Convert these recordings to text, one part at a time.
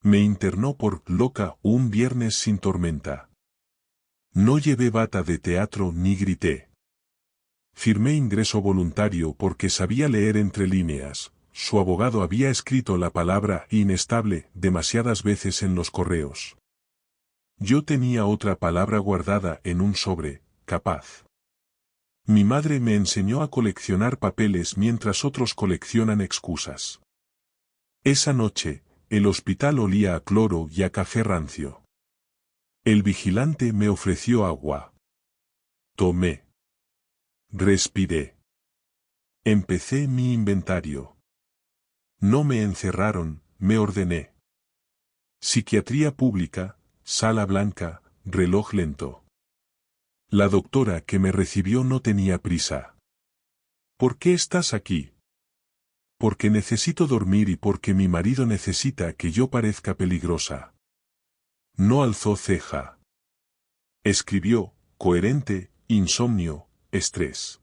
Me internó por loca un viernes sin tormenta. No llevé bata de teatro ni grité. Firmé ingreso voluntario porque sabía leer entre líneas. Su abogado había escrito la palabra inestable demasiadas veces en los correos. Yo tenía otra palabra guardada en un sobre, capaz. Mi madre me enseñó a coleccionar papeles mientras otros coleccionan excusas. Esa noche, el hospital olía a cloro y a café rancio. El vigilante me ofreció agua. Tomé. Respiré. Empecé mi inventario. No me encerraron, me ordené. Psiquiatría pública, sala blanca, reloj lento. La doctora que me recibió no tenía prisa. ¿Por qué estás aquí? Porque necesito dormir y porque mi marido necesita que yo parezca peligrosa. No alzó ceja. Escribió, coherente, insomnio, estrés.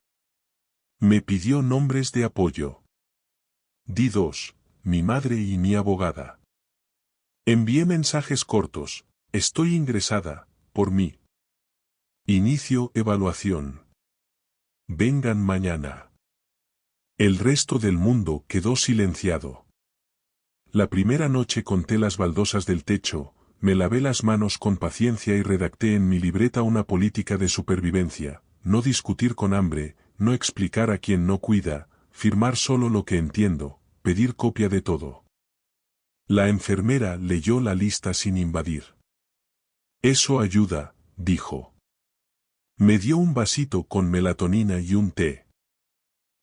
Me pidió nombres de apoyo. Di dos, mi madre y mi abogada. Envié mensajes cortos, estoy ingresada, por mí. Inicio evaluación. Vengan mañana. El resto del mundo quedó silenciado. La primera noche conté las baldosas del techo, me lavé las manos con paciencia y redacté en mi libreta una política de supervivencia, no discutir con hambre, no explicar a quien no cuida, firmar solo lo que entiendo, pedir copia de todo. La enfermera leyó la lista sin invadir. Eso ayuda, dijo. Me dio un vasito con melatonina y un té.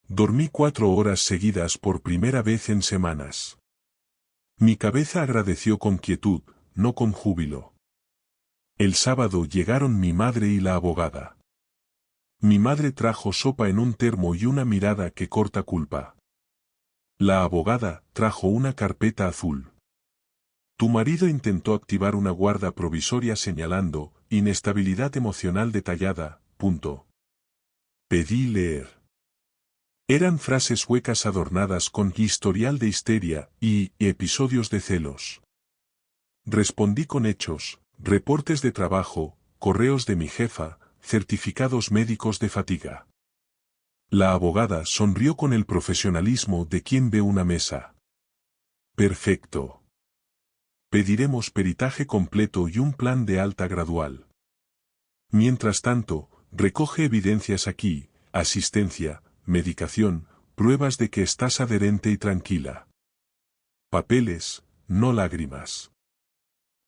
Dormí 4 horas seguidas por primera vez en semanas. Mi cabeza agradeció con quietud, no con júbilo. El sábado llegaron mi madre y la abogada. Mi madre trajo sopa en un termo y una mirada que corta culpa. La abogada trajo una carpeta azul. Tu marido intentó activar una guarda provisoria señalando, inestabilidad emocional detallada, punto. Pedí leer. Eran frases huecas adornadas con historial de histeria y episodios de celos. Respondí con hechos, reportes de trabajo, correos de mi jefa, certificados médicos de fatiga. La abogada sonrió con el profesionalismo de quien ve una mesa. Perfecto. Pediremos peritaje completo y un plan de alta gradual. Mientras tanto, recoge evidencias aquí, asistencia, medicación, pruebas de que estás adherente y tranquila. Papeles, no lágrimas.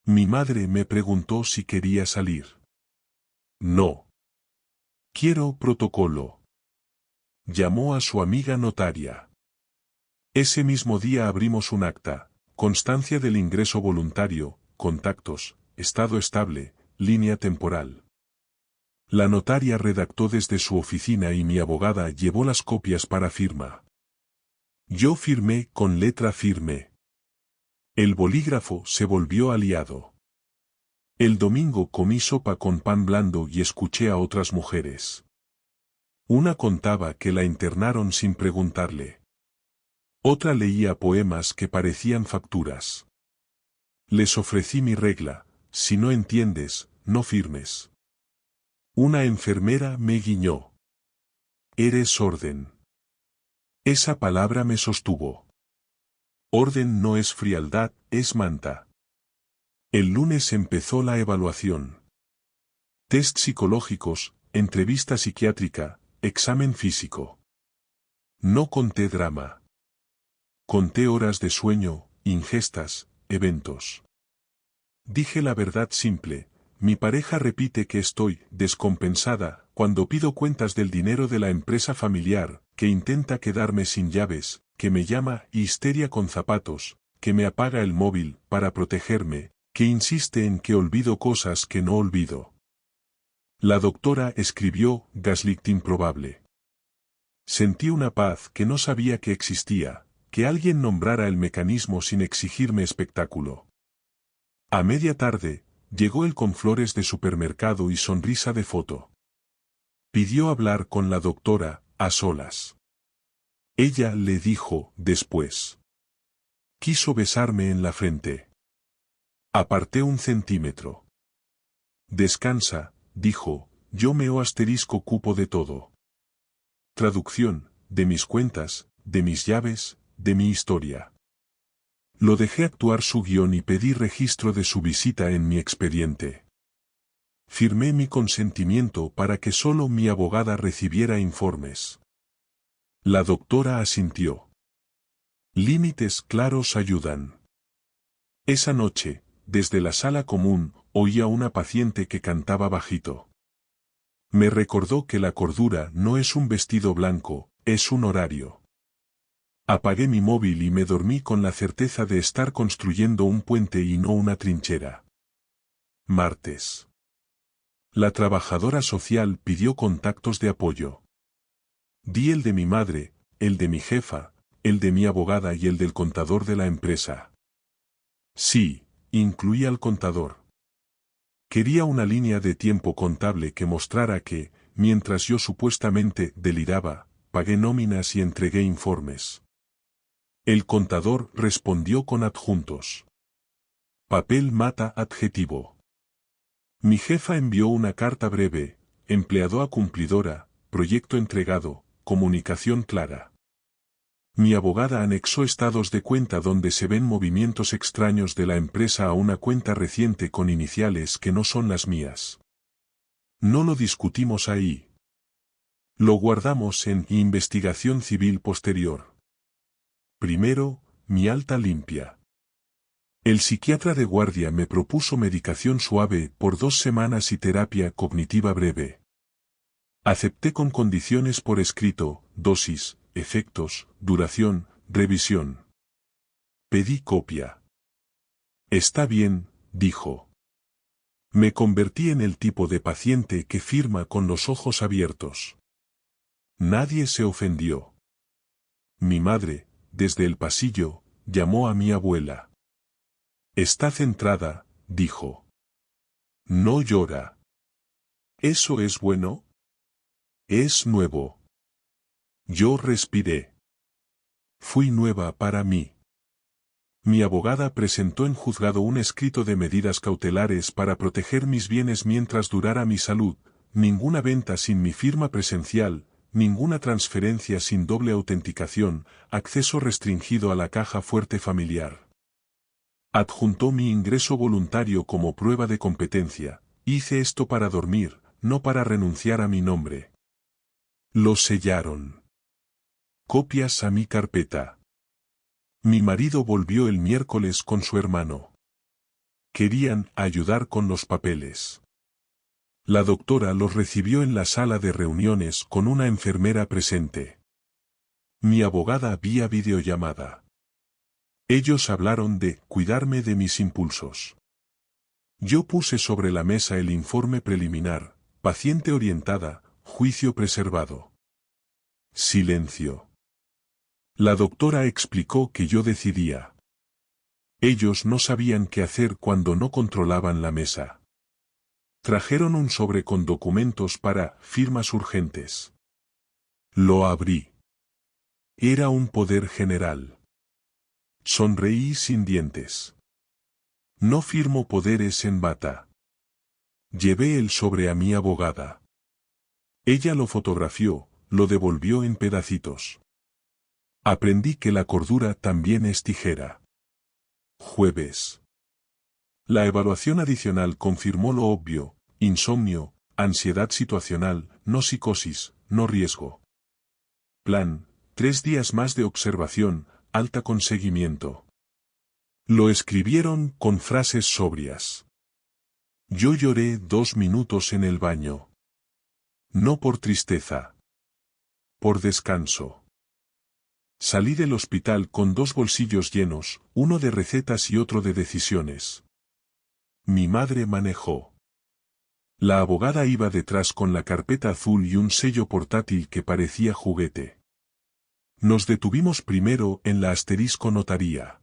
Mi madre me preguntó si quería salir. No. Quiero protocolo. Llamó a su amiga notaria. Ese mismo día abrimos un acta, constancia del ingreso voluntario, contactos, estado estable, línea temporal. La notaria redactó desde su oficina y mi abogada llevó las copias para firma. Yo firmé con letra firme. El bolígrafo se volvió aliado. El domingo comí sopa con pan blando y escuché a otras mujeres. Una contaba que la internaron sin preguntarle. Otra leía poemas que parecían facturas. Les ofrecí mi regla, si no entiendes, no firmes. Una enfermera me guiñó. Eres orden. Esa palabra me sostuvo. Orden no es frialdad, es manta. El lunes empezó la evaluación. Test psicológicos, entrevista psiquiátrica, examen físico. No conté drama. Conté horas de sueño, ingestas, eventos. Dije la verdad simple, mi pareja repite que estoy descompensada cuando pido cuentas del dinero de la empresa familiar, que intenta quedarme sin llaves, que me llama histeria con zapatos, que me apaga el móvil para protegerme, que insiste en que olvido cosas que no olvido. La doctora escribió gaslighting probable. Sentí una paz que no sabía que existía, que alguien nombrara el mecanismo sin exigirme espectáculo. A media tarde, llegó él con flores de supermercado y sonrisa de foto. Pidió hablar con la doctora, a solas. Ella le dijo, después. Quiso besarme en la frente. Aparté 1 centímetro. Descansa, dijo, yo meo asterisco cupo de todo. Traducción, de mis cuentas, de mis llaves, de mi historia. Lo dejé actuar su guión y pedí registro de su visita en mi expediente. Firmé mi consentimiento para que solo mi abogada recibiera informes. La doctora asintió. Límites claros ayudan. Esa noche, desde la sala común, oí a una paciente que cantaba bajito. Me recordó que la cordura no es un vestido blanco, es un horario. Apagué mi móvil y me dormí con la certeza de estar construyendo un puente y no una trinchera. Martes. La trabajadora social pidió contactos de apoyo. Di el de mi madre, el de mi jefa, el de mi abogada y el del contador de la empresa. Sí, incluí al contador. Quería una línea de tiempo contable que mostrara que, mientras yo supuestamente deliraba, pagué nóminas y entregué informes. El contador respondió con adjuntos. Papel mata adjetivo. Mi jefa envió una carta breve, empleado a cumplidora, proyecto entregado, comunicación clara. Mi abogada anexó estados de cuenta donde se ven movimientos extraños de la empresa a una cuenta reciente con iniciales que no son las mías. No lo discutimos ahí. Lo guardamos en investigación civil posterior. Primero, mi alta limpia. El psiquiatra de guardia me propuso medicación suave por 2 semanas y terapia cognitiva breve. Acepté con condiciones por escrito, dosis, efectos, duración, revisión. Pedí copia. Está bien, dijo. Me convertí en el tipo de paciente que firma con los ojos abiertos. Nadie se ofendió. Mi madre, desde el pasillo, llamó a mi abuela. Está centrada, dijo. No llora. ¿Eso es bueno? Es nuevo. Yo respiré. Fui nueva para mí. Mi abogada presentó en juzgado un escrito de medidas cautelares para proteger mis bienes mientras durara mi salud, ninguna venta sin mi firma presencial, ninguna transferencia sin doble autenticación, acceso restringido a la caja fuerte familiar. Adjuntó mi ingreso voluntario como prueba de competencia. Hice esto para dormir, no para renunciar a mi nombre. Lo sellaron. Copias a mi carpeta. Mi marido volvió el miércoles con su hermano. Querían ayudar con los papeles. La doctora los recibió en la sala de reuniones con una enfermera presente. Mi abogada vía videollamada. Ellos hablaron de cuidarme de mis impulsos. Yo puse sobre la mesa el informe preliminar, paciente orientada, juicio preservado. Silencio. La doctora explicó que yo decidía. Ellos no sabían qué hacer cuando no controlaban la mesa. Trajeron un sobre con documentos para firmas urgentes. Lo abrí. Era un poder general. Sonreí sin dientes. No firmo poderes en bata. Llevé el sobre a mi abogada. Ella lo fotografió, lo devolvió en pedacitos. Aprendí que la cordura también es tijera. Jueves. La evaluación adicional confirmó lo obvio: insomnio, ansiedad situacional, no psicosis, no riesgo. Plan: 3 días más de observación, alta con seguimiento. Lo escribieron con frases sobrias. Yo lloré 2 minutos en el baño. No por tristeza. Por descanso. Salí del hospital con 2 bolsillos llenos, uno de recetas y otro de decisiones. Mi madre manejó. La abogada iba detrás con la carpeta azul y un sello portátil que parecía juguete. Nos detuvimos primero en la asterisco notaría.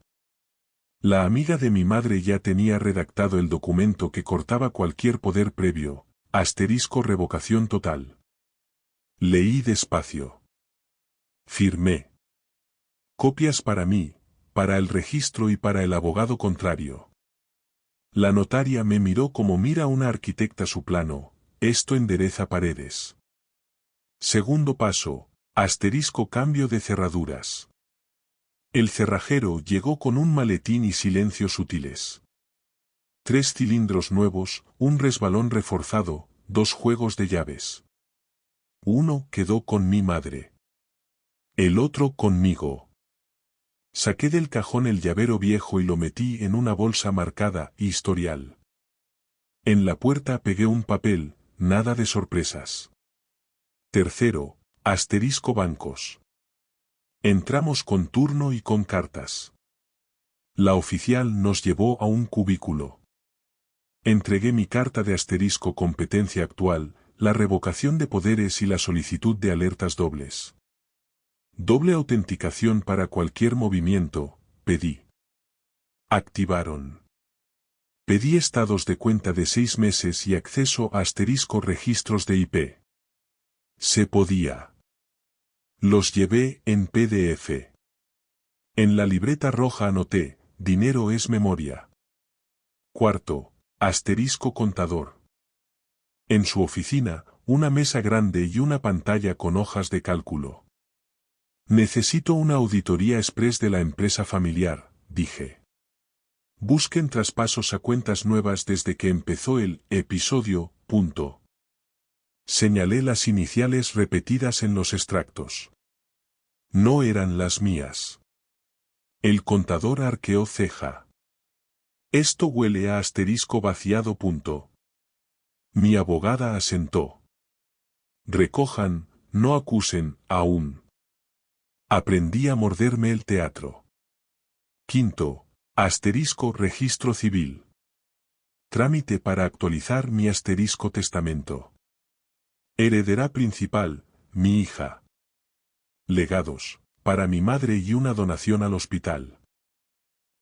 La amiga de mi madre ya tenía redactado el documento que cortaba cualquier poder previo, asterisco revocación total. Leí despacio. Firmé. Copias para mí, para el registro y para el abogado contrario. La notaria me miró como mira una arquitecta su plano, esto endereza paredes. Segundo paso, asterisco cambio de cerraduras. El cerrajero llegó con un maletín y silencios útiles. 3 cilindros nuevos, un resbalón reforzado, 2 juegos de llaves. Uno quedó con mi madre. El otro conmigo. Saqué del cajón el llavero viejo y lo metí en una bolsa marcada historial. En la puerta pegué un papel, nada de sorpresas. Tercero, asterisco bancos. Entramos con turno y con cartas. La oficial nos llevó a un cubículo. Entregué mi carta de asterisco competencia actual, la revocación de poderes y la solicitud de alertas dobles. Doble autenticación para cualquier movimiento, pedí. Activaron. Pedí estados de cuenta de 6 meses y acceso a asterisco registros de IP. Se podía. Los llevé en PDF. En la libreta roja anoté, dinero es memoria. Cuarto, asterisco contador. En su oficina, una mesa grande y una pantalla con hojas de cálculo. Necesito una auditoría express de la empresa familiar, dije. Busquen traspasos a cuentas nuevas desde que empezó el episodio. Señalé las iniciales repetidas en los extractos. No eran las mías. El contador arqueó ceja. Esto huele a asterisco vaciado. Mi abogada asentó. Recojan, no acusen, aún. Aprendí a morderme el teatro. Quinto, asterisco registro civil. Trámite para actualizar mi asterisco testamento. Heredera principal, mi hija. Legados, para mi madre y una donación al hospital.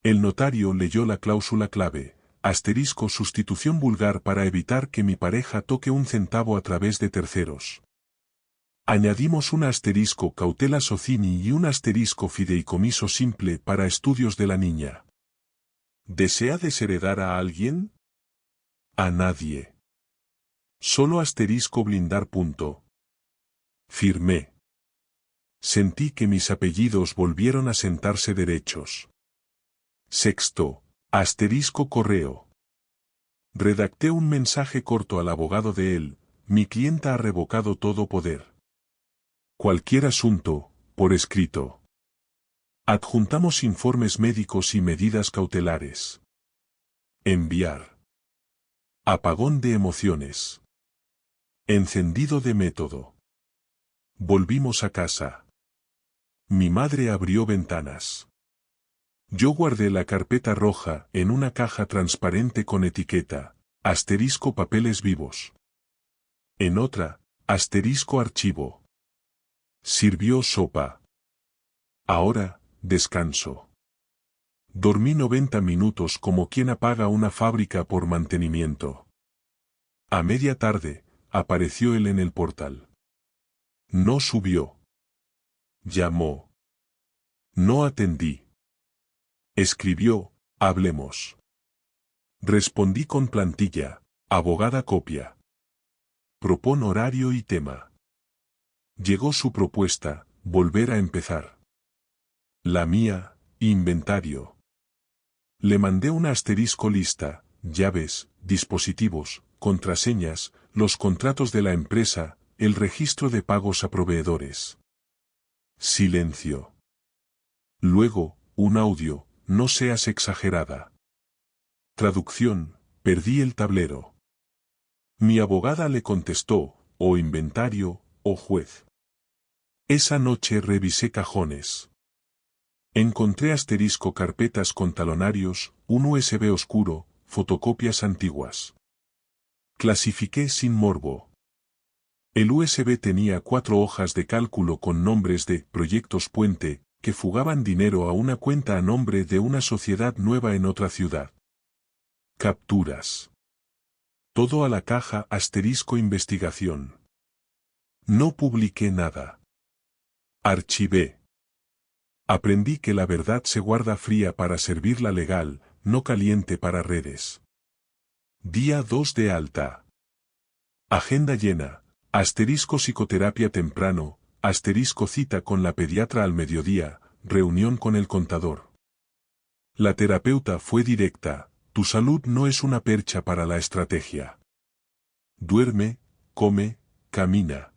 El notario leyó la cláusula clave, asterisco sustitución vulgar para evitar que mi pareja toque un centavo a través de terceros. Añadimos un asterisco cautela socini y un asterisco fideicomiso simple para estudios de la niña. ¿Desea desheredar a alguien? A nadie. Solo asterisco blindar. Firmé. Sentí que mis apellidos volvieron a sentarse derechos. Sexto, asterisco correo. Redacté un mensaje corto al abogado de él, mi clienta ha revocado todo poder. Cualquier asunto, por escrito. Adjuntamos informes médicos y medidas cautelares. Enviar. Apagón de emociones. Encendido de método. Volvimos a casa. Mi madre abrió ventanas. Yo guardé la carpeta roja en una caja transparente con etiqueta, asterisco papeles vivos. En otra, asterisco archivo. Sirvió sopa. Ahora, descanso. Dormí 90 minutos como quien apaga una fábrica por mantenimiento. A media tarde, apareció él en el portal. No subió. Llamó. No atendí. Escribió, hablemos. Respondí con plantilla, abogada copia. Propón horario y tema. Llegó su propuesta, volver a empezar. La mía, inventario. Le mandé una asterisco lista, llaves, dispositivos, contraseñas, los contratos de la empresa, el registro de pagos a proveedores. Silencio. Luego, un audio, no seas exagerada. Traducción, perdí el tablero. Mi abogada le contestó, o inventario, o juez. Esa noche revisé cajones. Encontré asterisco carpetas con talonarios, un USB oscuro, fotocopias antiguas. Clasifiqué sin morbo. El USB tenía 4 hojas de cálculo con nombres de proyectos puente, que fugaban dinero a una cuenta a nombre de una sociedad nueva en otra ciudad. Capturas. Todo a la caja asterisco investigación. No publiqué nada. Archivé. Aprendí que la verdad se guarda fría para servirla legal, no caliente para redes. Día 2 de alta. Agenda llena. Asterisco psicoterapia temprano. Asterisco cita con la pediatra al mediodía. Reunión con el contador. La terapeuta fue directa. Tu salud no es una percha para la estrategia. Duerme, come, camina.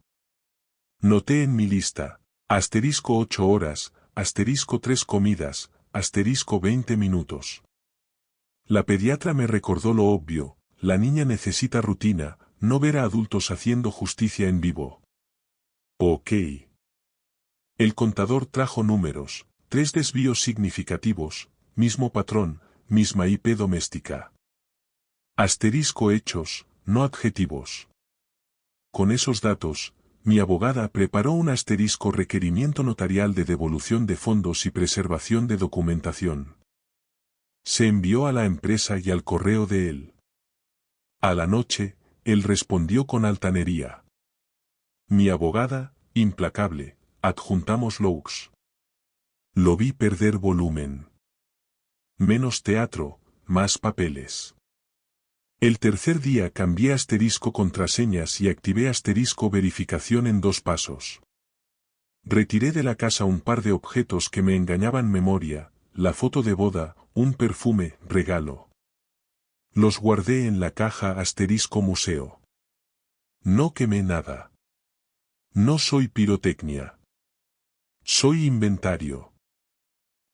Noté en mi lista. Asterisco 8 horas. Asterisco 3 comidas. Asterisco 20 minutos. La pediatra me recordó lo obvio. La niña necesita rutina, no ver a adultos haciendo justicia en vivo. Ok. El contador trajo números, 3 desvíos significativos, mismo patrón, misma IP doméstica. Asterisco hechos, no adjetivos. Con esos datos, mi abogada preparó un asterisco requerimiento notarial de devolución de fondos y preservación de documentación. Se envió a la empresa y al correo de él. A la noche, él respondió con altanería. Mi abogada, implacable, adjuntamos logs. Lo vi perder volumen. Menos teatro, más papeles. El tercer día cambié asterisco contraseñas y activé asterisco verificación en 2 pasos. Retiré de la casa un par de objetos que me engañaban memoria, la foto de boda, un perfume, regalo. Los guardé en la caja asterisco museo. No quemé nada. No soy pirotecnia. Soy inventario.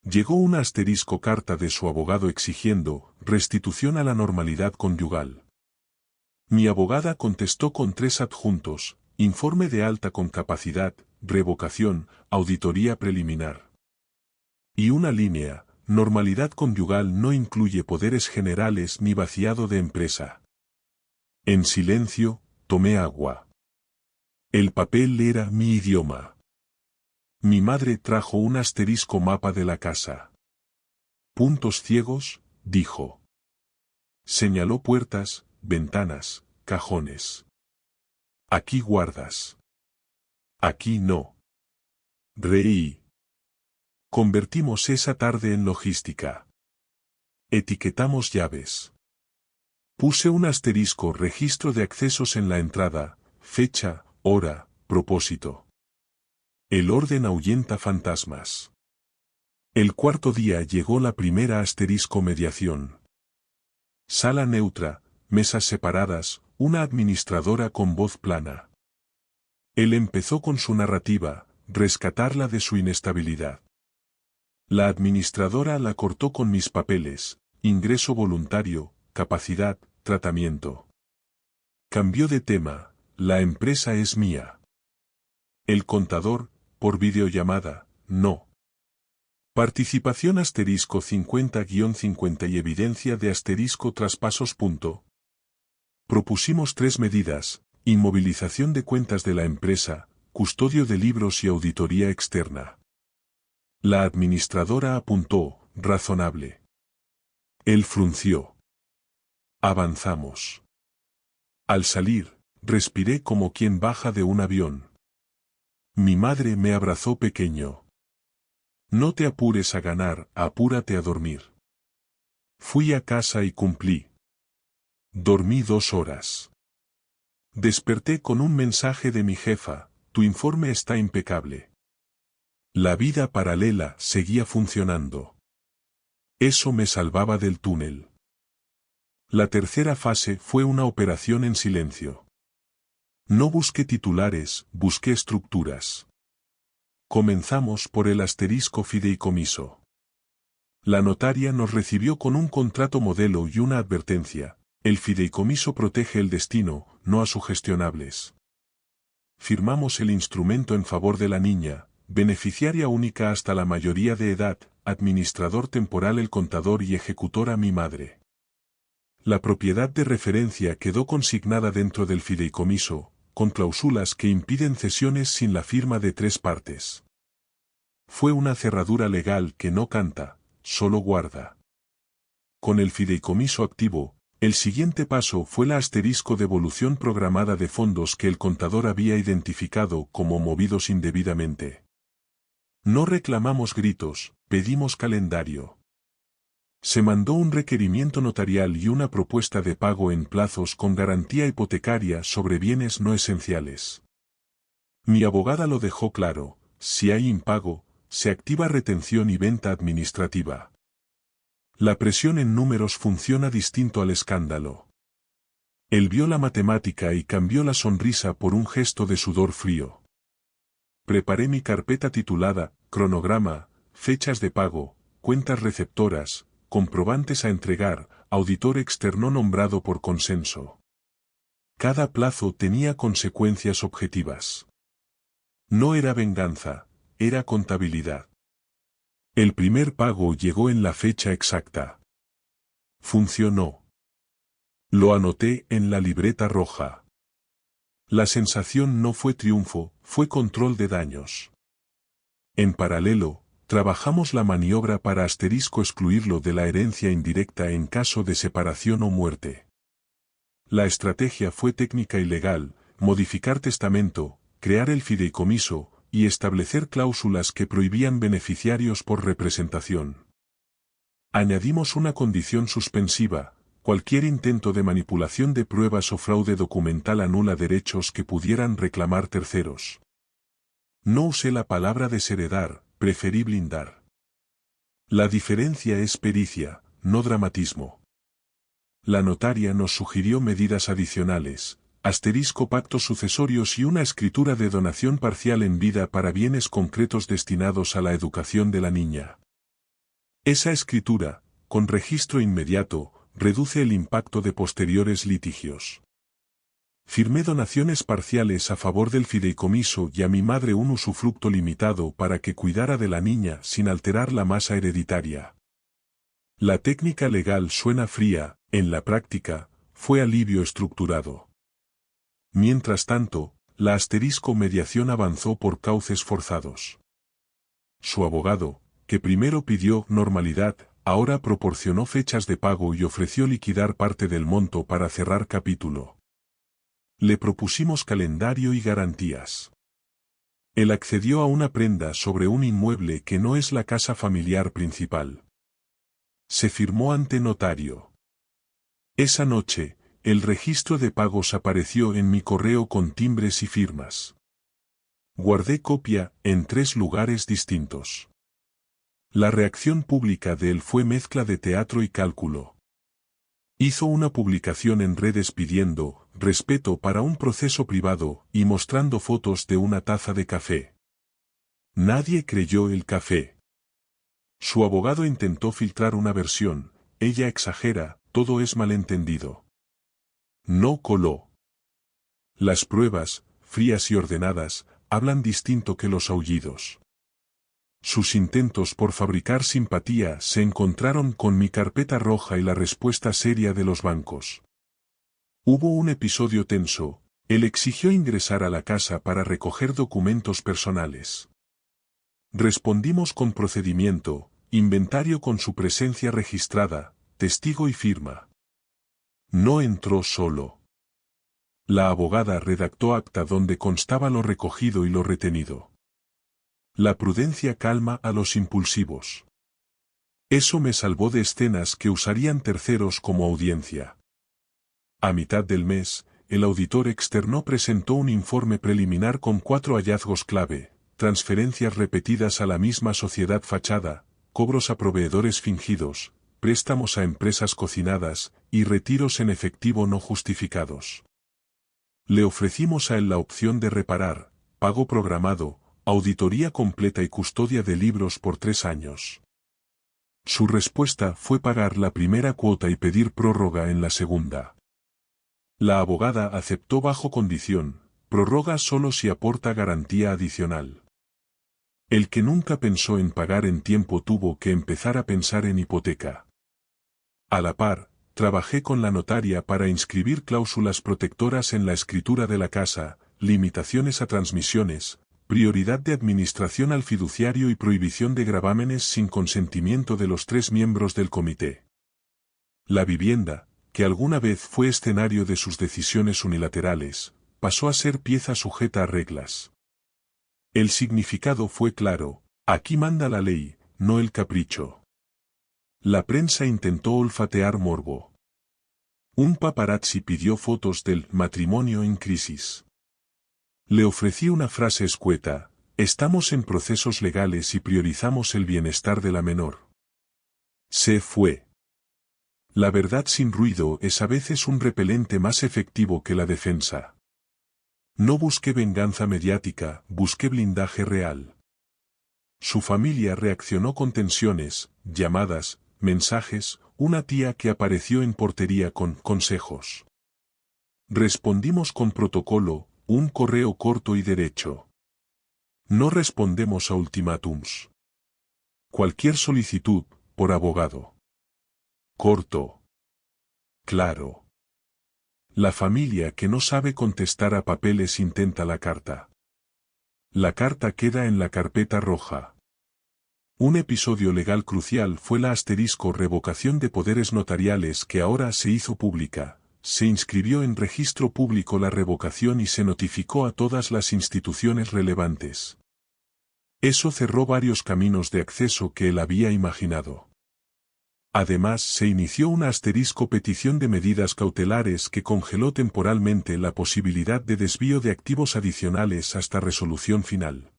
Llegó una asterisco carta de su abogado exigiendo restitución a la normalidad conyugal. Mi abogada contestó con 3 adjuntos, informe de alta con capacidad, revocación, auditoría preliminar. Y una línea, normalidad conyugal no incluye poderes generales ni vaciado de empresa. En silencio, tomé agua. El papel era mi idioma. Mi madre trajo un asterisco mapa de la casa. Puntos ciegos, dijo. Señaló puertas, ventanas, cajones. Aquí guardas. Aquí no. Reí. Convertimos esa tarde en logística. Etiquetamos llaves. Puse un asterisco registro de accesos en la entrada, fecha, hora, propósito. El orden ahuyenta fantasmas. El cuarto día llegó la primera asterisco mediación. Sala neutra, mesas separadas, una administradora con voz plana. Él empezó con su narrativa, rescatarla de su inestabilidad. La administradora la cortó con mis papeles, ingreso voluntario, capacidad, tratamiento. Cambió de tema, la empresa es mía. El contador, por videollamada, no. Participación asterisco 50-50 y evidencia de asterisco traspasos. Propusimos 3 medidas, inmovilización de cuentas de la empresa, custodio de libros y auditoría externa. La administradora apuntó, razonable. Él frunció. Avanzamos. Al salir, respiré como quien baja de un avión. Mi madre me abrazó pequeño. No te apures a ganar, apúrate a dormir. Fui a casa y cumplí. Dormí 2 horas. Desperté con un mensaje de mi jefa, tu informe está impecable. La vida paralela seguía funcionando. Eso me salvaba del túnel. La tercera fase fue una operación en silencio. No busqué titulares, busqué estructuras. Comenzamos por el asterisco fideicomiso. La notaria nos recibió con un contrato modelo y una advertencia. El fideicomiso protege el destino, no a sugestionables. Firmamos el instrumento en favor de la niña, beneficiaria única hasta la mayoría de edad, administrador temporal el contador y ejecutora mi madre. La propiedad de referencia quedó consignada dentro del fideicomiso, con cláusulas que impiden cesiones sin la firma de 3 partes. Fue una cerradura legal que no canta, solo guarda. Con el fideicomiso activo, el siguiente paso fue la asterisco devolución programada de fondos que el contador había identificado como movidos indebidamente. No reclamamos gritos, pedimos calendario. Se mandó un requerimiento notarial y una propuesta de pago en plazos con garantía hipotecaria sobre bienes no esenciales. Mi abogada lo dejó claro: si hay impago, se activa retención y venta administrativa. La presión en números funciona distinto al escándalo. Él vio la matemática y cambió la sonrisa por un gesto de sudor frío. Preparé mi carpeta titulada Cronograma, fechas de pago, cuentas receptoras, comprobantes a entregar, auditor externo nombrado por consenso. Cada plazo tenía consecuencias objetivas. No era venganza, era contabilidad. El primer pago llegó en la fecha exacta. Funcionó. Lo anoté en la libreta roja. La sensación no fue triunfo, fue control de daños. En paralelo, trabajamos la maniobra para excluirlo de la herencia indirecta en caso de separación o muerte. La estrategia fue técnica y legal: modificar testamento, crear el fideicomiso, y establecer cláusulas que prohibían beneficiarios por representación. Añadimos una condición suspensiva: cualquier intento de manipulación de pruebas o fraude documental anula derechos que pudieran reclamar terceros. No usé la palabra desheredar, preferí blindar. La diferencia es pericia, no dramatismo. La notaria nos sugirió medidas adicionales: pactos sucesorios y una escritura de donación parcial en vida para bienes concretos destinados a la educación de la niña. Esa escritura, con registro inmediato, reduce el impacto de posteriores litigios. Firmé donaciones parciales a favor del fideicomiso y a mi madre un usufructo limitado para que cuidara de la niña sin alterar la masa hereditaria. La técnica legal suena fría, en la práctica, fue alivio estructurado. Mientras tanto, la mediación avanzó por cauces forzados. Su abogado, que primero pidió normalidad, ahora proporcionó fechas de pago y ofreció liquidar parte del monto para cerrar capítulo. Le propusimos calendario y garantías. Él accedió a una prenda sobre un inmueble que no es la casa familiar principal. Se firmó ante notario. Esa noche, el registro de pagos apareció en mi correo con timbres y firmas. Guardé copia en 3 lugares distintos. La reacción pública de él fue mezcla de teatro y cálculo. Hizo una publicación en redes pidiendo respeto para un proceso privado y mostrando fotos de una taza de café. Nadie creyó el café. Su abogado intentó filtrar una versión: ella exagera, todo es malentendido. No coló. Las pruebas, frías y ordenadas, hablan distinto que los aullidos. Sus intentos por fabricar simpatía se encontraron con mi carpeta roja y la respuesta seria de los bancos. Hubo un episodio tenso: él exigió ingresar a la casa para recoger documentos personales. Respondimos con procedimiento, inventario con su presencia registrada, testigo y firma. No entró solo. La abogada redactó acta donde constaba lo recogido y lo retenido. La prudencia calma a los impulsivos. Eso me salvó de escenas que usarían terceros como audiencia. A mitad del mes, el auditor externo presentó un informe preliminar con 4 hallazgos clave: transferencias repetidas a la misma sociedad fachada, cobros a proveedores fingidos, préstamos a empresas cocinadas, y retiros en efectivo no justificados. Le ofrecimos a él la opción de reparar, pago programado, auditoría completa y custodia de libros por 3 años. Su respuesta fue pagar la primera cuota y pedir prórroga en la segunda. La abogada aceptó bajo condición: prórroga solo si aporta garantía adicional. El que nunca pensó en pagar en tiempo tuvo que empezar a pensar en hipoteca. A la par, trabajé con la notaria para inscribir cláusulas protectoras en la escritura de la casa: limitaciones a transmisiones, prioridad de administración al fiduciario y prohibición de gravámenes sin consentimiento de los 3 miembros del comité. La vivienda, que alguna vez fue escenario de sus decisiones unilaterales, pasó a ser pieza sujeta a reglas. El significado fue claro: aquí manda la ley, no el capricho. La prensa intentó olfatear morbo. Un paparazzi pidió fotos del matrimonio en crisis. Le ofrecí una frase escueta: estamos en procesos legales y priorizamos el bienestar de la menor. Se fue. La verdad sin ruido es a veces un repelente más efectivo que la defensa. No busqué venganza mediática, busqué blindaje real. Su familia reaccionó con tensiones, llamadas, mensajes, una tía que apareció en portería con consejos. Respondimos con protocolo, un correo corto y derecho. No respondemos a ultimátums. Cualquier solicitud, por abogado. Corto. Claro. La familia que no sabe contestar a papeles intenta la carta. La carta queda en la carpeta roja. Un episodio legal crucial fue la revocación de poderes notariales que ahora se hizo pública. Se inscribió en registro público la revocación y se notificó a todas las instituciones relevantes. Eso cerró varios caminos de acceso que él había imaginado. Además, se inició una petición de medidas cautelares que congeló temporalmente la posibilidad de desvío de activos adicionales hasta resolución final.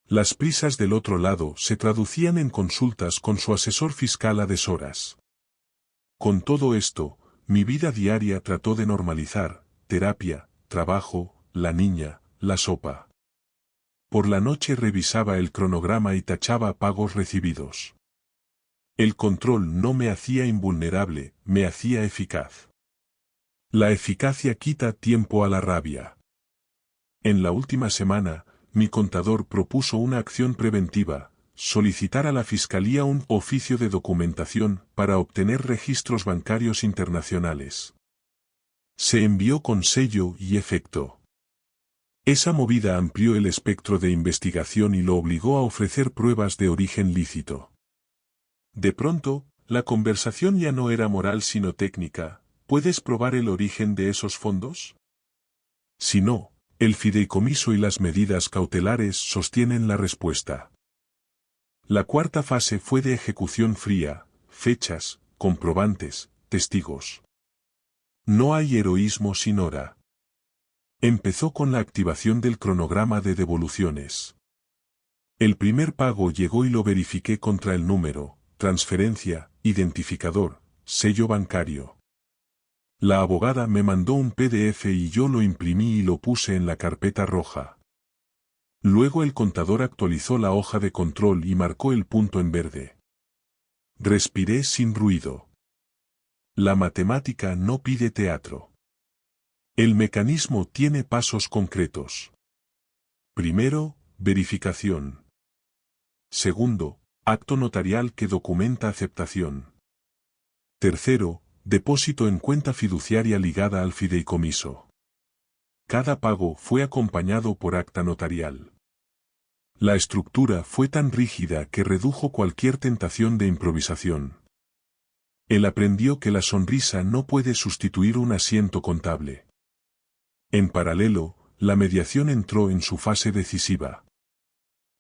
Las prisas del otro lado se traducían en consultas con su asesor fiscal a deshoras. Con todo esto, mi vida diaria trató de normalizar: terapia, trabajo, la niña, la sopa. Por la noche revisaba el cronograma y tachaba pagos recibidos. El control no me hacía invulnerable, me hacía eficaz. La eficacia quita tiempo a la rabia. En la última semana, mi contador propuso una acción preventiva: solicitar a la Fiscalía un oficio de documentación para obtener registros bancarios internacionales. Se envió con sello y efecto. Esa movida amplió el espectro de investigación y lo obligó a ofrecer pruebas de origen lícito. De pronto, la conversación ya no era moral sino técnica: ¿puedes probar el origen de esos fondos? Si no, el fideicomiso y las medidas cautelares sostienen la respuesta. La cuarta fase fue de ejecución fría: fechas, comprobantes, testigos. No hay heroísmo sin hora. Empezó con la activación del cronograma de devoluciones. El primer pago llegó y lo verifiqué contra el número: transferencia, identificador, sello bancario. La abogada me mandó un PDF y yo lo imprimí y lo puse en la carpeta roja. Luego el contador actualizó la hoja de control y marcó el punto en verde. Respiré sin ruido. La matemática no pide teatro. El mecanismo tiene pasos concretos. Primero, verificación. Segundo, acto notarial que documenta aceptación. Tercero, depósito en cuenta fiduciaria ligada al fideicomiso. Cada pago fue acompañado por acta notarial. La estructura fue tan rígida que redujo cualquier tentación de improvisación. Él aprendió que la sonrisa no puede sustituir un asiento contable. En paralelo, la mediación entró en su fase decisiva.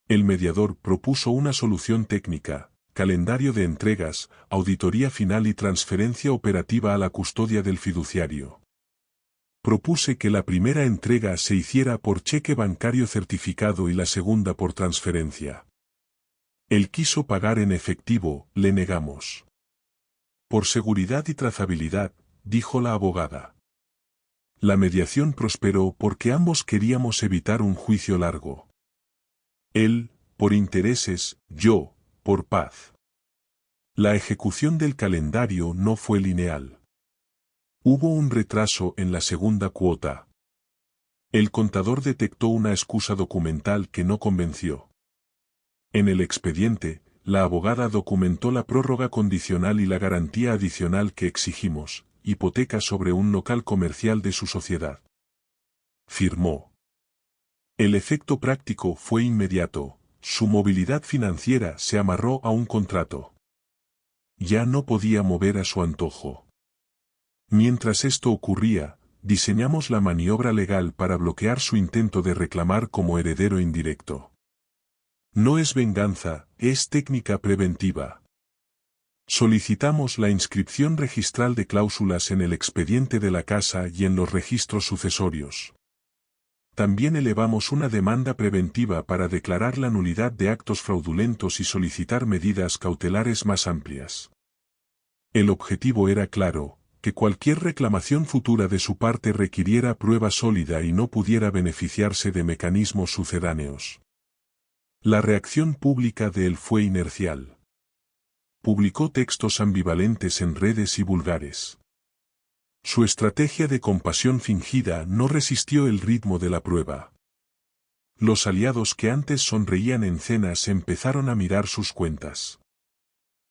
El mediador propuso una solución técnica: calendario de entregas, auditoría final y transferencia operativa a la custodia del fiduciario. Propuse que la primera entrega se hiciera por cheque bancario certificado y la segunda por transferencia. Él quiso pagar en efectivo, le negamos. Por seguridad y trazabilidad, dijo la abogada. La mediación prosperó porque ambos queríamos evitar un juicio largo. Él, por intereses; yo, por paz. La ejecución del calendario no fue lineal. Hubo un retraso en la segunda cuota. El contador detectó una excusa documental que no convenció. En el expediente, la abogada documentó la prórroga condicional y la garantía adicional que exigimos: hipoteca sobre un local comercial de su sociedad. Firmó. El efecto práctico fue inmediato: su movilidad financiera se amarró a un contrato. Ya no podía mover a su antojo. Mientras esto ocurría, diseñamos la maniobra legal para bloquear su intento de reclamar como heredero indirecto. No es venganza, es técnica preventiva. Solicitamos la inscripción registral de cláusulas en el expediente de la casa y en los registros sucesorios. También elevamos una demanda preventiva para declarar la nulidad de actos fraudulentos y solicitar medidas cautelares más amplias. El objetivo era claro, que cualquier reclamación futura de su parte requiriera prueba sólida y no pudiera beneficiarse de mecanismos sucedáneos. La reacción pública de él fue inercial. Publicó textos ambivalentes en redes y vulgares. Su estrategia de compasión fingida no resistió el ritmo de la prueba. Los aliados que antes sonreían en cenas empezaron a mirar sus cuentas.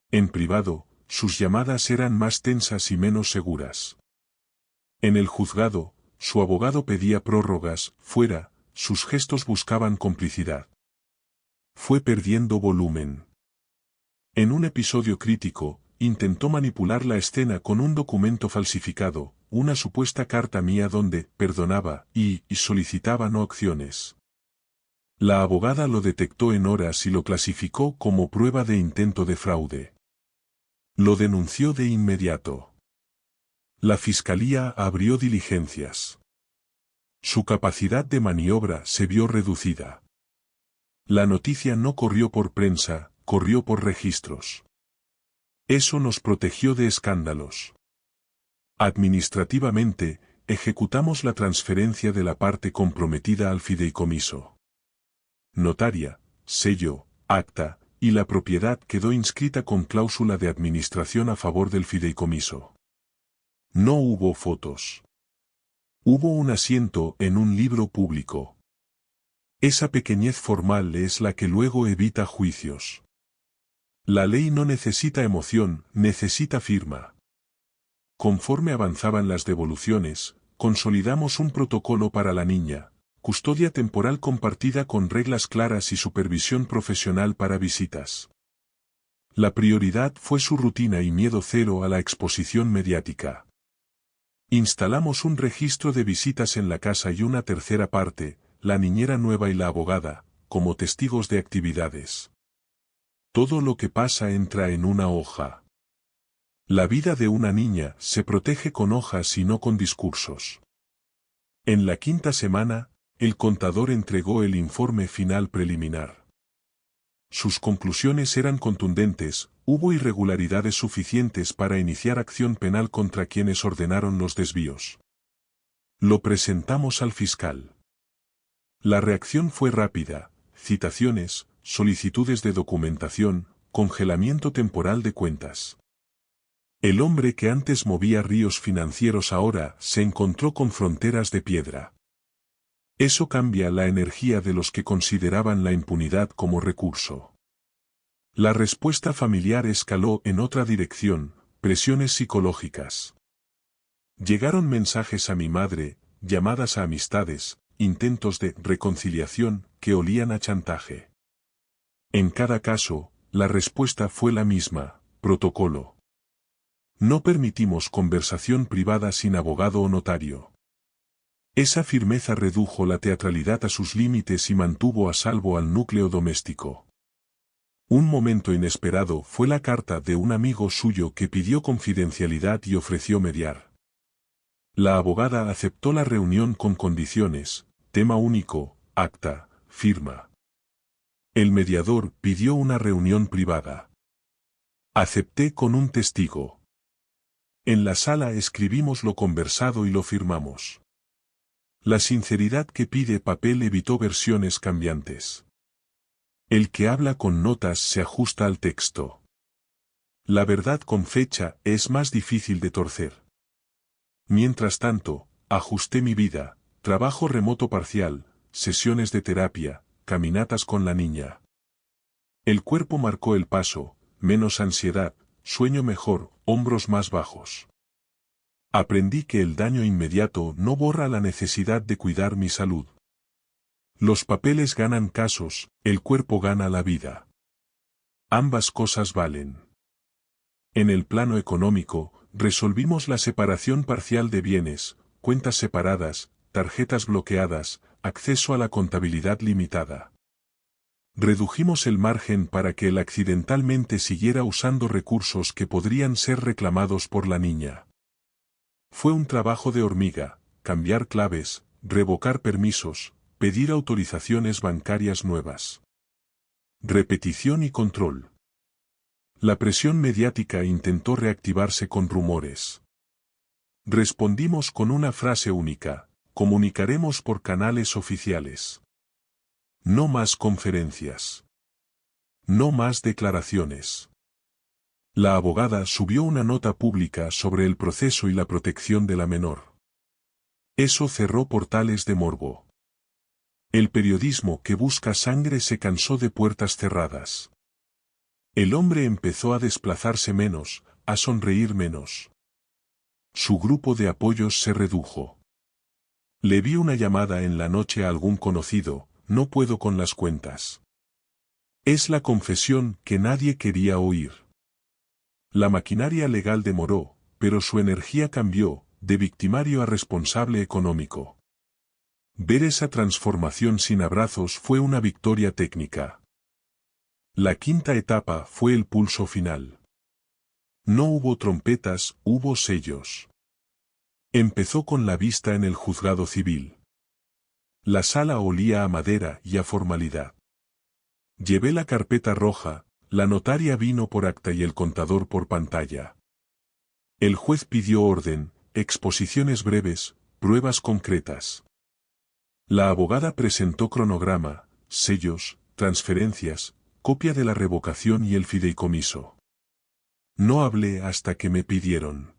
En privado, sus llamadas eran más tensas y menos seguras. En el juzgado, su abogado pedía prórrogas, fuera, sus gestos buscaban complicidad. Fue perdiendo volumen. En un episodio crítico, intentó manipular la escena con un documento falsificado, una supuesta carta mía donde perdonaba y solicitaba no acciones. La abogada lo detectó en horas y lo clasificó como prueba de intento de fraude. Lo denunció de inmediato. La fiscalía abrió diligencias. Su capacidad de maniobra se vio reducida. La noticia no corrió por prensa, corrió por registros. Eso nos protegió de escándalos. Administrativamente, ejecutamos la transferencia de la parte comprometida al fideicomiso. Notaria, sello, acta, y la propiedad quedó inscrita con cláusula de administración a favor del fideicomiso. No hubo fotos. Hubo un asiento en un libro público. Esa pequeñez formal es la que luego evita juicios. La ley no necesita emoción, necesita firma. Conforme avanzaban las devoluciones, consolidamos un protocolo para la niña, custodia temporal compartida con reglas claras y supervisión profesional para visitas. La prioridad fue su rutina y miedo cero a la exposición mediática. Instalamos un registro de visitas en la casa y una tercera parte, la niñera nueva y la abogada, como testigos de actividades. Todo lo que pasa entra en una hoja. La vida de una niña se protege con hojas y no con discursos. En la quinta semana, el contador entregó el informe final preliminar. Sus conclusiones eran contundentes, hubo irregularidades suficientes para iniciar acción penal contra quienes ordenaron los desvíos. Lo presentamos al fiscal. La reacción fue rápida, citaciones, solicitudes de documentación, congelamiento temporal de cuentas. El hombre que antes movía ríos financieros ahora se encontró con fronteras de piedra. Eso cambia la energía de los que consideraban la impunidad como recurso. La respuesta familiar escaló en otra dirección, presiones psicológicas. Llegaron mensajes a mi madre, llamadas a amistades, intentos de reconciliación que olían a chantaje. En cada caso, la respuesta fue la misma, protocolo. No permitimos conversación privada sin abogado o notario. Esa firmeza redujo la teatralidad a sus límites y mantuvo a salvo al núcleo doméstico. Un momento inesperado fue la carta de un amigo suyo que pidió confidencialidad y ofreció mediar. La abogada aceptó la reunión con condiciones, tema único, acta, firma. El mediador pidió una reunión privada. Acepté con un testigo. En la sala escribimos lo conversado y lo firmamos. La sinceridad que pide papel evitó versiones cambiantes. El que habla con notas se ajusta al texto. La verdad con fecha es más difícil de torcer. Mientras tanto, ajusté mi vida, trabajo remoto parcial, sesiones de terapia, caminatas con la niña. El cuerpo marcó el paso, menos ansiedad, sueño mejor, hombros más bajos. Aprendí que el daño inmediato no borra la necesidad de cuidar mi salud. Los papeles ganan casos, el cuerpo gana la vida. Ambas cosas valen. En el plano económico, resolvimos la separación parcial de bienes, cuentas separadas, tarjetas bloqueadas, acceso a la contabilidad limitada. Redujimos el margen para que él accidentalmente siguiera usando recursos que podrían ser reclamados por la niña. Fue un trabajo de hormiga, cambiar claves, revocar permisos, pedir autorizaciones bancarias nuevas. Repetición y control. La presión mediática intentó reactivarse con rumores. Respondimos con una frase única: comunicaremos por canales oficiales. No más conferencias. No más declaraciones. La abogada subió una nota pública sobre el proceso y la protección de la menor. Eso cerró portales de morbo. El periodismo que busca sangre se cansó de puertas cerradas. El hombre empezó a desplazarse menos, a sonreír menos. Su grupo de apoyos se redujo. Le vi una llamada en la noche a algún conocido: no puedo con las cuentas. Es la confesión que nadie quería oír. La maquinaria legal demoró, pero su energía cambió, de victimario a responsable económico. Ver esa transformación sin abrazos fue una victoria técnica. La quinta etapa fue el pulso final. No hubo trompetas, hubo sellos. Empezó con la vista en el juzgado civil. La sala olía a madera y a formalidad. Llevé la carpeta roja, la notaria vino por acta y el contador por pantalla. El juez pidió orden, exposiciones breves, pruebas concretas. La abogada presentó cronograma, sellos, transferencias, copia de la revocación y el fideicomiso. No hablé hasta que me pidieron.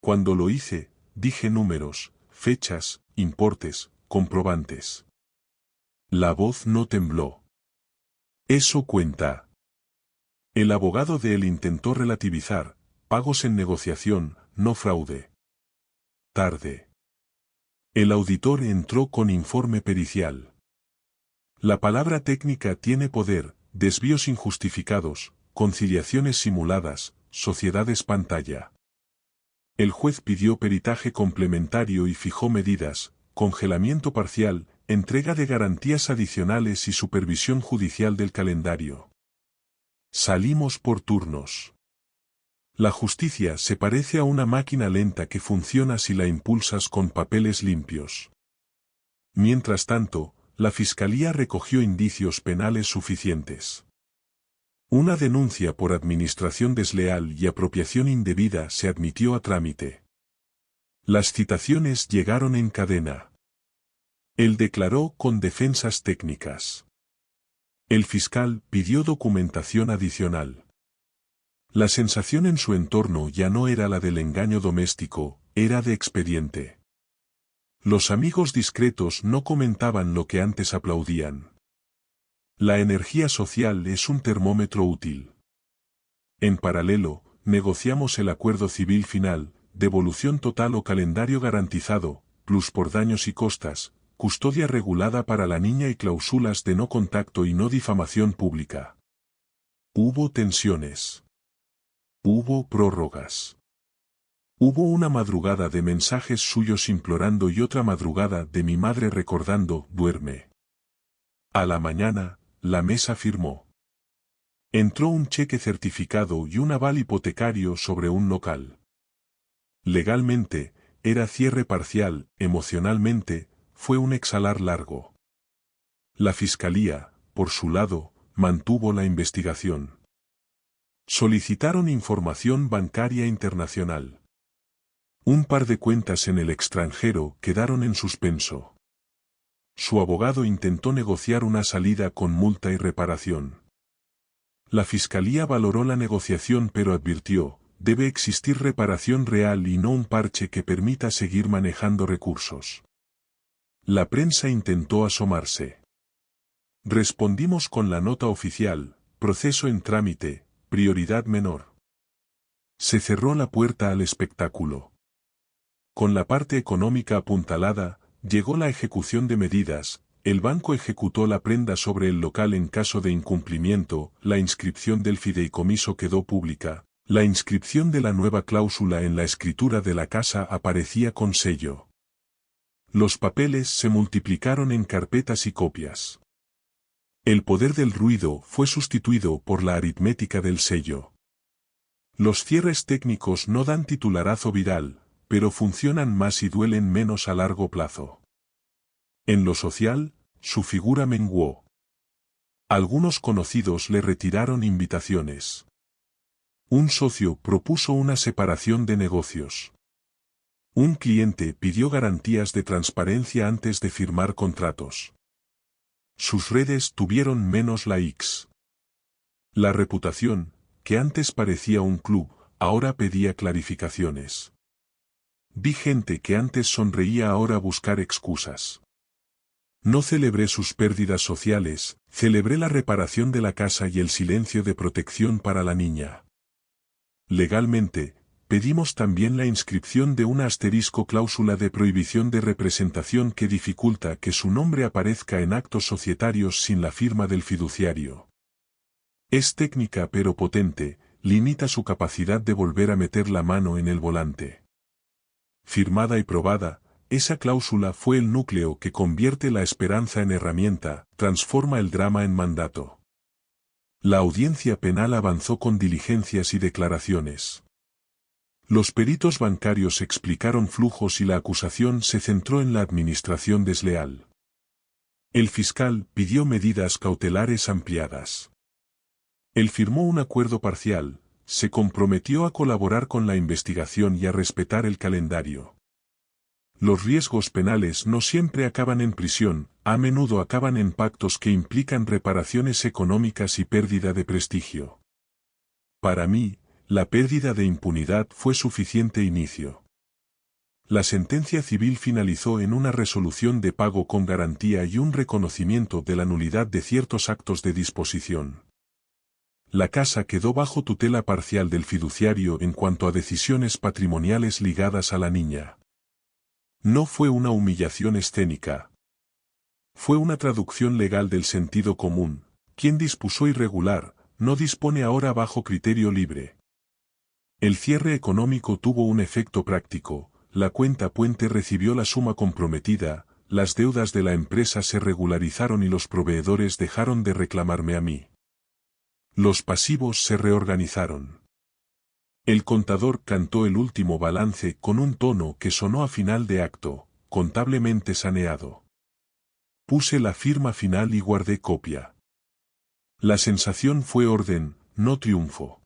Cuando lo hice, dije números, fechas, importes, comprobantes. La voz no tembló. Eso cuenta. El abogado de él intentó relativizar: pagos en negociación, no fraude. Tarde. El auditor entró con informe pericial. La palabra técnica tiene poder: desvíos injustificados, conciliaciones simuladas, sociedades pantalla. El juez pidió peritaje complementario y fijó medidas: congelamiento parcial, entrega de garantías adicionales y supervisión judicial del calendario. Salimos por turnos. La justicia se parece a una máquina lenta que funciona si la impulsas con papeles limpios. Mientras tanto, la fiscalía recogió indicios penales suficientes. Una denuncia por administración desleal y apropiación indebida se admitió a trámite. Las citaciones llegaron en cadena. Él declaró con defensas técnicas. El fiscal pidió documentación adicional. La sensación en su entorno ya no era la del engaño doméstico, era de expediente. Los amigos discretos no comentaban lo que antes aplaudían. La energía social es un termómetro útil. En paralelo, negociamos el acuerdo civil final: devolución total o calendario garantizado, plus por daños y costas, custodia regulada para la niña y cláusulas de no contacto y no difamación pública. Hubo tensiones. Hubo prórrogas. Hubo una madrugada de mensajes suyos implorando y otra madrugada de mi madre recordando: duerme. A la mañana, la mesa firmó. Entró un cheque certificado y un aval hipotecario sobre un local. Legalmente, era cierre parcial; emocionalmente, fue un exhalar largo. La fiscalía, por su lado, mantuvo la investigación. Solicitaron información bancaria internacional. Un par de cuentas en el extranjero quedaron en suspenso. Su abogado intentó negociar una salida con multa y reparación. La fiscalía valoró la negociación pero advirtió: debe existir reparación real y no un parche que permita seguir manejando recursos. La prensa intentó asomarse. Respondimos con la nota oficial: proceso en trámite, prioridad menor. Se cerró la puerta al espectáculo. Con la parte económica apuntalada, llegó la ejecución de medidas: el banco ejecutó la prenda sobre el local en caso de incumplimiento, la inscripción del fideicomiso quedó pública, la inscripción de la nueva cláusula en la escritura de la casa aparecía con sello. Los papeles se multiplicaron en carpetas y copias. El poder del ruido fue sustituido por la aritmética del sello. Los cierres técnicos no dan titularazo viral, pero funcionan más y duelen menos a largo plazo. En lo social, su figura menguó. Algunos conocidos le retiraron invitaciones. Un socio propuso una separación de negocios. Un cliente pidió garantías de transparencia antes de firmar contratos. Sus redes tuvieron menos likes. La reputación, que antes parecía un club, ahora pedía clarificaciones. Vi gente que antes sonreía ahora buscar excusas. No celebré sus pérdidas sociales, celebré la reparación de la casa y el silencio de protección para la niña. Legalmente, pedimos también la inscripción de una asterisco cláusula de prohibición de representación que dificulta que su nombre aparezca en actos societarios sin la firma del fiduciario. Es técnica pero potente, limita su capacidad de volver a meter la mano en el volante. Firmada y probada, esa cláusula fue el núcleo que convierte la esperanza en herramienta, transforma el drama en mandato. La audiencia penal avanzó con diligencias y declaraciones. Los peritos bancarios explicaron flujos y la acusación se centró en la administración desleal. El fiscal pidió medidas cautelares ampliadas. Él firmó un acuerdo parcial, se comprometió a colaborar con la investigación y a respetar el calendario. Los riesgos penales no siempre acaban en prisión, a menudo acaban en pactos que implican reparaciones económicas y pérdida de prestigio. Para mí, la pérdida de impunidad fue suficiente inicio. La sentencia civil finalizó en una resolución de pago con garantía y un reconocimiento de la nulidad de ciertos actos de disposición. La casa quedó bajo tutela parcial del fiduciario en cuanto a decisiones patrimoniales ligadas a la niña. No fue una humillación escénica. Fue una traducción legal del sentido común. Quien dispuso irregular, no dispone ahora bajo criterio libre. El cierre económico tuvo un efecto práctico, la cuenta puente recibió la suma comprometida, las deudas de la empresa se regularizaron y los proveedores dejaron de reclamarme a mí. Los pasivos se reorganizaron. El contador cantó el último balance con un tono que sonó a final de acto, contablemente saneado. Puse la firma final y guardé copia. La sensación fue orden, no triunfo.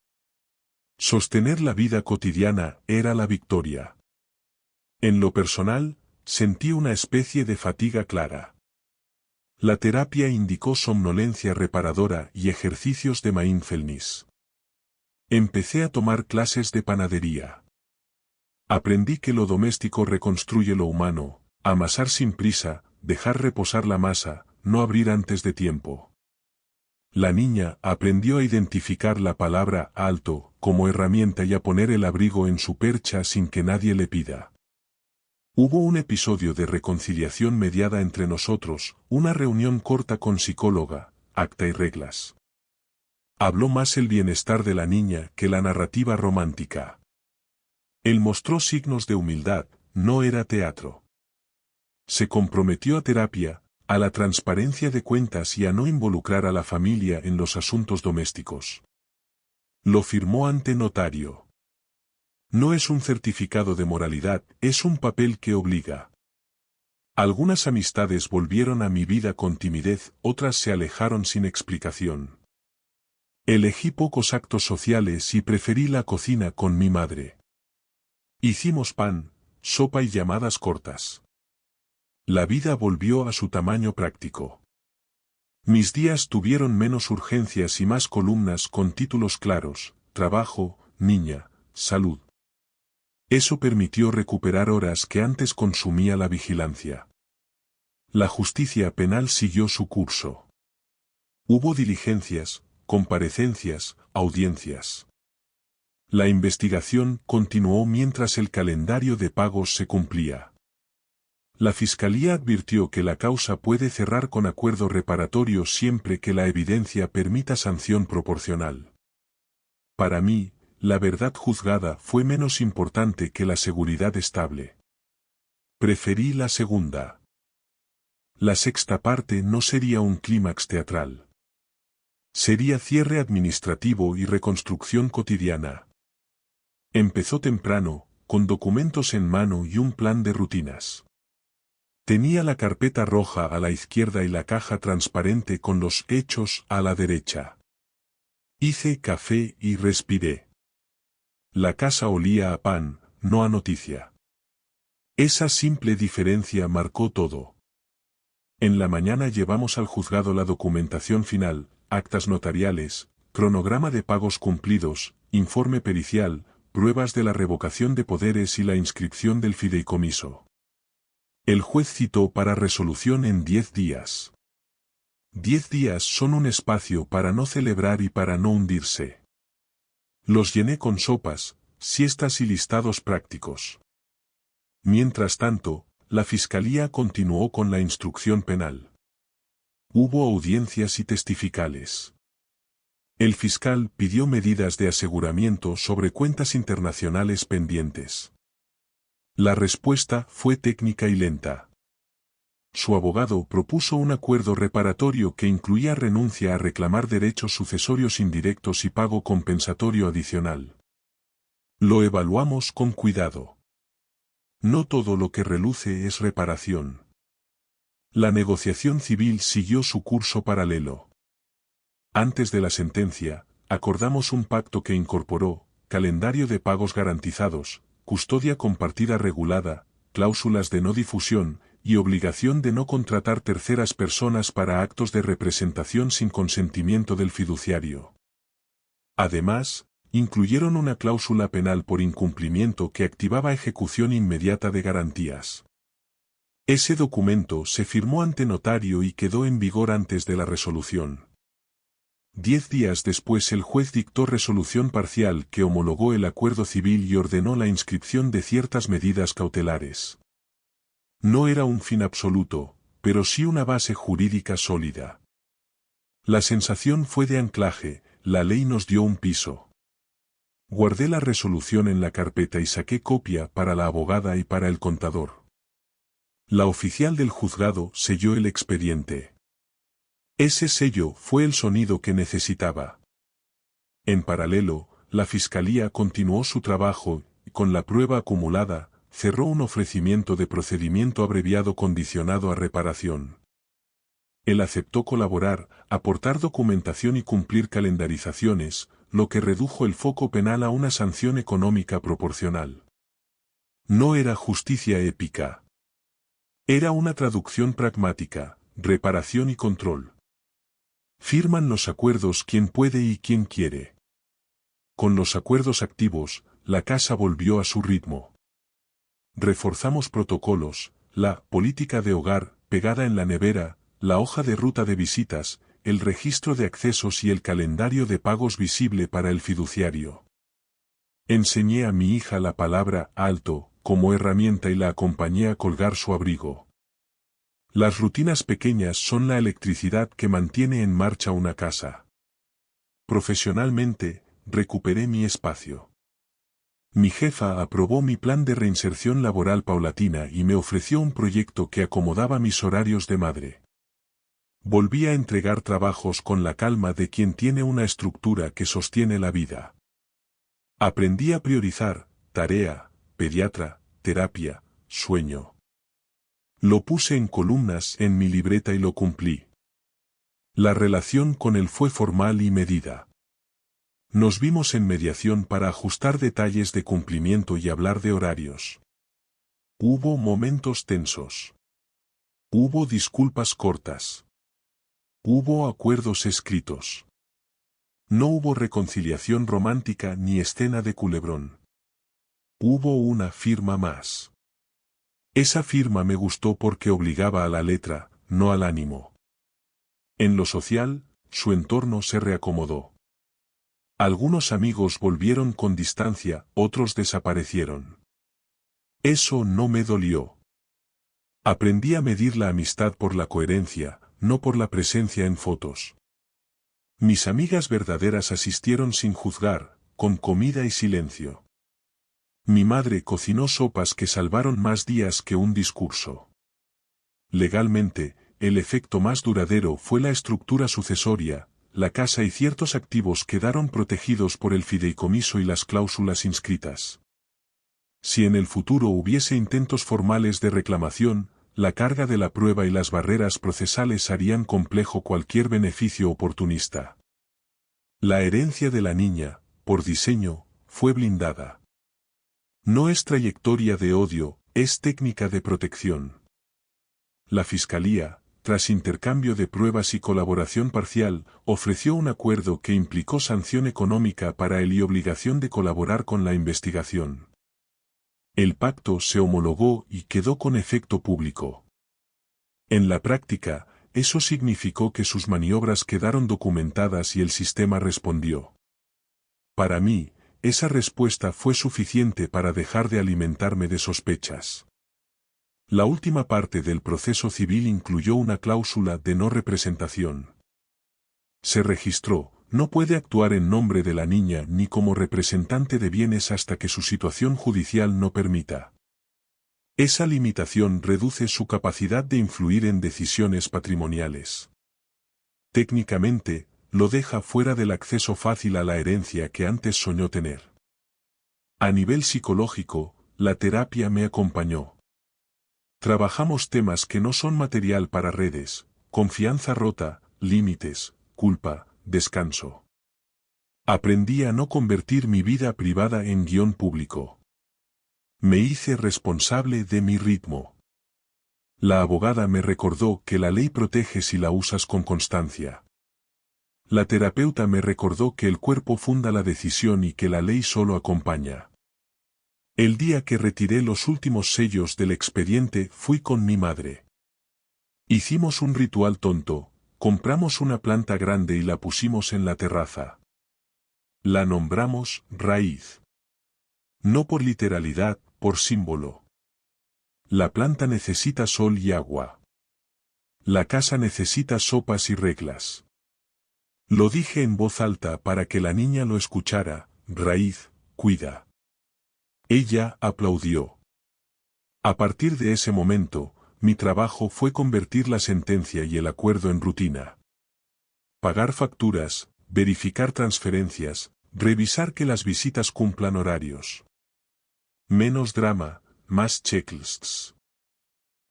Sostener la vida cotidiana era la victoria. En lo personal, sentí una especie de fatiga clara. La terapia indicó somnolencia reparadora y ejercicios de mindfulness. Empecé a tomar clases de panadería. Aprendí que lo doméstico reconstruye lo humano, amasar sin prisa, dejar reposar la masa, no abrir antes de tiempo. La niña aprendió a identificar la palabra alto como herramienta y a poner el abrigo en su percha sin que nadie le pida. Hubo un episodio de reconciliación mediada entre nosotros, una reunión corta con psicóloga, acta y reglas. Habló más el bienestar de la niña que la narrativa romántica. Él mostró signos de humildad, no era teatro. Se comprometió a terapia, a la transparencia de cuentas y a no involucrar a la familia en los asuntos domésticos. Lo firmó ante notario. No es un certificado de moralidad, es un papel que obliga. Algunas amistades volvieron a mi vida con timidez, otras se alejaron sin explicación. Elegí pocos actos sociales y preferí la cocina con mi madre. Hicimos pan, sopa y llamadas cortas. La vida volvió a su tamaño práctico. Mis días tuvieron menos urgencias y más columnas con títulos claros: trabajo, niña, salud. Eso permitió recuperar horas que antes consumía la vigilancia. La justicia penal siguió su curso. Hubo diligencias, comparecencias, audiencias. La investigación continuó mientras el calendario de pagos se cumplía. La Fiscalía advirtió que la causa puede cerrar con acuerdo reparatorio siempre que la evidencia permita sanción proporcional. Para mí, la verdad juzgada fue menos importante que la seguridad estable. Preferí la segunda. La sexta parte no sería un clímax teatral. Sería cierre administrativo y reconstrucción cotidiana. Empezó temprano, con documentos en mano y un plan de rutinas. Tenía la carpeta roja a la izquierda y la caja transparente con los hechos a la derecha. Hice café y respiré. La casa olía a pan, no a noticia. Esa simple diferencia marcó todo. En la mañana llevamos al juzgado la documentación final, actas notariales, cronograma de pagos cumplidos, informe pericial, pruebas de la revocación de poderes y la inscripción del fideicomiso. El juez citó para resolución en 10 días. 10 días son un espacio para no celebrar y para no hundirse. Los llené con sopas, siestas y listados prácticos. Mientras tanto, la fiscalía continuó con la instrucción penal. Hubo audiencias y testificales. El fiscal pidió medidas de aseguramiento sobre cuentas internacionales pendientes. La respuesta fue técnica y lenta. Su abogado propuso un acuerdo reparatorio que incluía renuncia a reclamar derechos sucesorios indirectos y pago compensatorio adicional. Lo evaluamos con cuidado. No todo lo que reluce es reparación. La negociación civil siguió su curso paralelo. Antes de la sentencia, acordamos un pacto que incorporó calendario de pagos garantizados, custodia compartida regulada, cláusulas de no difusión, y obligación de no contratar terceras personas para actos de representación sin consentimiento del fiduciario. Además, incluyeron una cláusula penal por incumplimiento que activaba ejecución inmediata de garantías. Ese documento se firmó ante notario y quedó en vigor antes de la resolución. 10 días después el juez dictó resolución parcial que homologó el acuerdo civil y ordenó la inscripción de ciertas medidas cautelares. No era un fin absoluto, pero sí una base jurídica sólida. La sensación fue de anclaje, la ley nos dio un piso. Guardé la resolución en la carpeta y saqué copia para la abogada y para el contador. La oficial del juzgado selló el expediente. Ese sello fue el sonido que necesitaba. En paralelo, la fiscalía continuó su trabajo y, con la prueba acumulada, cerró un ofrecimiento de procedimiento abreviado condicionado a reparación. Él aceptó colaborar, aportar documentación y cumplir calendarizaciones, lo que redujo el foco penal a una sanción económica proporcional. No era justicia épica. Era una traducción pragmática, reparación y control. Firman los acuerdos quien puede y quien quiere. Con los acuerdos activos, la casa volvió a su ritmo. Reforzamos protocolos, la política de hogar, pegada en la nevera, la hoja de ruta de visitas, el registro de accesos y el calendario de pagos visible para el fiduciario. Enseñé a mi hija la palabra alto como herramienta y la acompañé a colgar su abrigo. Las rutinas pequeñas son la electricidad que mantiene en marcha una casa. Profesionalmente, recuperé mi espacio. Mi jefa aprobó mi plan de reinserción laboral paulatina y me ofreció un proyecto que acomodaba mis horarios de madre. Volví a entregar trabajos con la calma de quien tiene una estructura que sostiene la vida. Aprendí a priorizar, tarea, pediatra, terapia, sueño. Lo puse en columnas en mi libreta y lo cumplí. La relación con él fue formal y medida. Nos vimos en mediación para ajustar detalles de cumplimiento y hablar de horarios. Hubo momentos tensos. Hubo disculpas cortas. Hubo acuerdos escritos. No hubo reconciliación romántica ni escena de culebrón. Hubo una firma más. Esa firma me gustó porque obligaba a la letra, no al ánimo. En lo social, su entorno se reacomodó. Algunos amigos volvieron con distancia, otros desaparecieron. Eso no me dolió. Aprendí a medir la amistad por la coherencia, no por la presencia en fotos. Mis amigas verdaderas asistieron sin juzgar, con comida y silencio. Mi madre cocinó sopas que salvaron más días que un discurso. Legalmente, el efecto más duradero fue la estructura sucesoria, la casa y ciertos activos quedaron protegidos por el fideicomiso y las cláusulas inscritas. Si en el futuro hubiese intentos formales de reclamación, la carga de la prueba y las barreras procesales harían complejo cualquier beneficio oportunista. La herencia de la niña, por diseño, fue blindada. No es trayectoria de odio, es técnica de protección. La Fiscalía, tras intercambio de pruebas y colaboración parcial, ofreció un acuerdo que implicó sanción económica para él y obligación de colaborar con la investigación. El pacto se homologó y quedó con efecto público. En la práctica, eso significó que sus maniobras quedaron documentadas y el sistema respondió. Para mí, esa respuesta fue suficiente para dejar de alimentarme de sospechas. La última parte del proceso civil incluyó una cláusula de no representación. Se registró, no puede actuar en nombre de la niña ni como representante de bienes hasta que su situación judicial no permita. Esa limitación reduce su capacidad de influir en decisiones patrimoniales. Técnicamente, lo deja fuera del acceso fácil a la herencia que antes soñó tener. A nivel psicológico, la terapia me acompañó. Trabajamos temas que no son material para redes: confianza rota, límites, culpa, descanso. Aprendí a no convertir mi vida privada en guión público. Me hice responsable de mi ritmo. La abogada me recordó que la ley protege si la usas con constancia. La terapeuta me recordó que el cuerpo funda la decisión y que la ley solo acompaña. El día que retiré los últimos sellos del expediente fui con mi madre. Hicimos un ritual tonto, compramos una planta grande y la pusimos en la terraza. La nombramos raíz. No por literalidad, por símbolo. La planta necesita sol y agua. La casa necesita sopas y reglas. Lo dije en voz alta para que la niña lo escuchara: raíz, cuida. Ella aplaudió. A partir de ese momento, mi trabajo fue convertir la sentencia y el acuerdo en rutina. Pagar facturas, verificar transferencias, revisar que las visitas cumplan horarios. Menos drama, más checklists.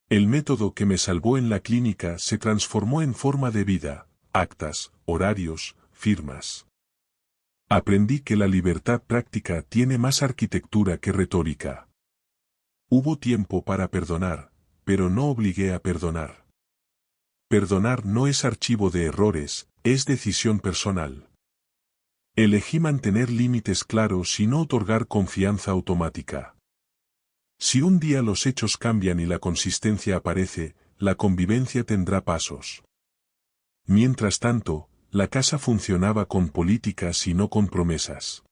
El método que me salvó en la clínica se transformó en forma de vida: actas, horarios, firmas. Aprendí que la libertad práctica tiene más arquitectura que retórica. Hubo tiempo para perdonar, pero no obligué a perdonar. Perdonar no es archivo de errores, es decisión personal. Elegí mantener límites claros y no otorgar confianza automática. Si un día los hechos cambian y la consistencia aparece, la convivencia tendrá pasos. Mientras tanto, la casa funcionaba con políticas y no con promesas.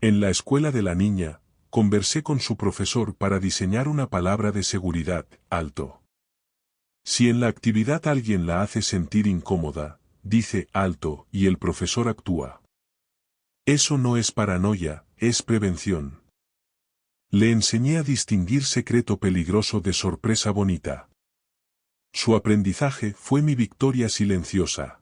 En la escuela de la niña, conversé con su profesor para diseñar una palabra de seguridad: alto. Si en la actividad alguien la hace sentir incómoda, dice alto y el profesor actúa. Eso no es paranoia, es prevención. Le enseñé a distinguir secreto peligroso de sorpresa bonita. Su aprendizaje fue mi victoria silenciosa.